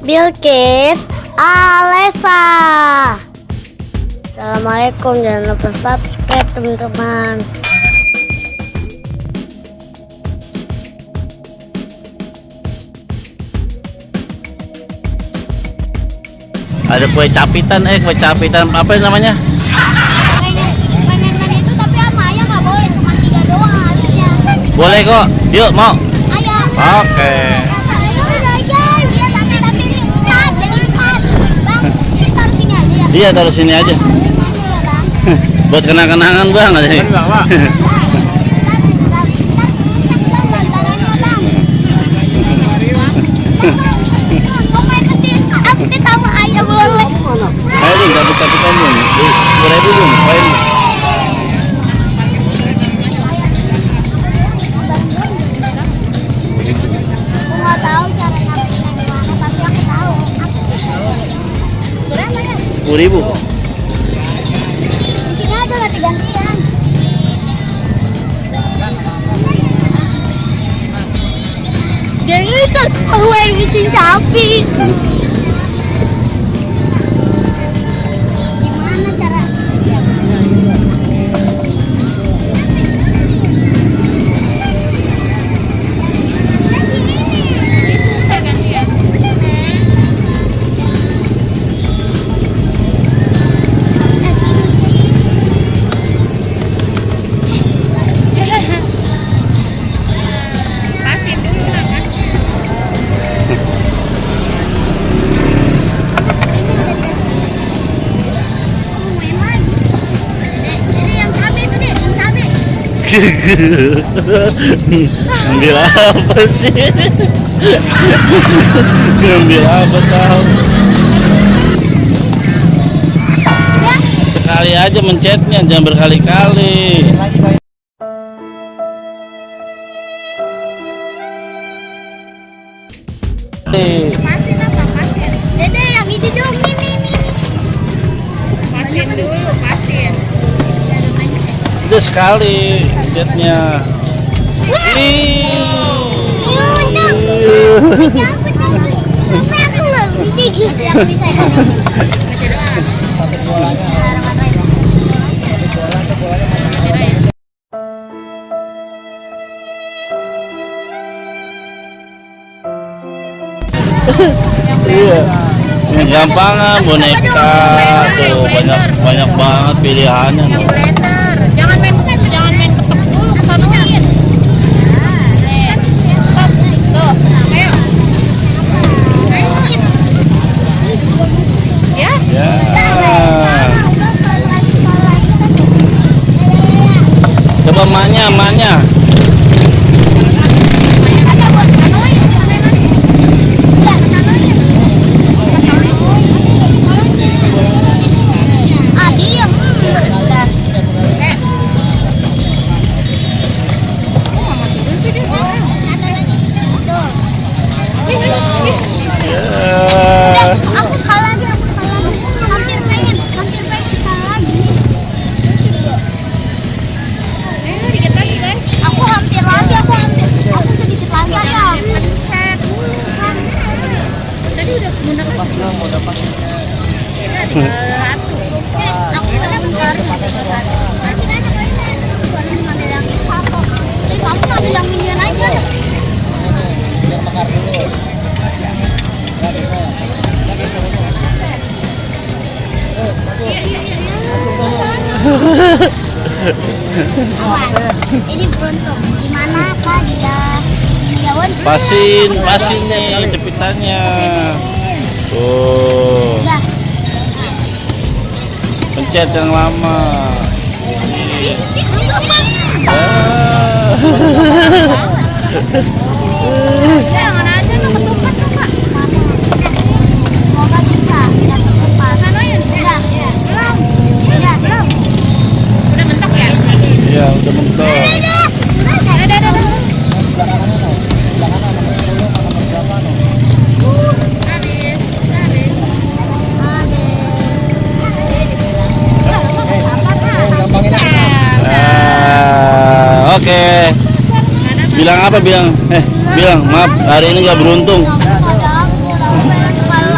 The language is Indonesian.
Bilkis Alesa. Assalamualaikum, jangan lupa subscribe teman-teman. Ada kue capitan, kue capitan apa namanya? Pengen itu tapi sama ayah nggak boleh, cuma 3 doang harusnya. Boleh kok, yuk mau. Ayah. Oke. Iya, taruh sini aja. Buat kenang-kenangan bang. Ayo dong, capitan dong. 10.000 dong, poin. Aku nggak tahu cara nyapinnya gimana, tapi aku tahu. 10.000 kok. Di sini ada ganti-gantian. Jadi itu main bikin sapi. Gimana cara? Ngambil apa sih? Ngambil apa tahu? Sekali aja mencetnya, jangan berkali-kali. Dede yang ini dong, ini. Pasin dulu, pasin. Itu sekali mencetnya. Sampai aku nggak bisa gitu yang bisa Iya. Gampangan boneka tuh banyak banget pilihannya. Blender. Jangan main ketok dulu, kesanuin. Stop. Tuh, ayo. Ayoin. Ya. Ya. Coba emaknya. Aku sekali lagi. Hampir pengen sekali lagi. Ayo dikit lagi, guys. Aku hampir lagi, aku sedikit lagi ya. Pencet dulu. Tadi udah bener kan? Satu. Aku nggak bentar. Masih ada kayaknya. Bukan ngambil yang ini. Kamu ngambil yang minion aja deh. Awas, ini beruntung. Gimana Kak dia? Jawab. Pasin nih jepitannya. Tuh. Udah. Pencet yang lama. Jangan aja lo ketupat lo, Kak. Semoga bisa tidak ketupat. Sanuin. Udah. Belum. Belum. Udah mentok ya? Iya, udah mentok. Ada. Oke. Bilang apa bilang? Bilang maaf hari ini nggak beruntung. Kalau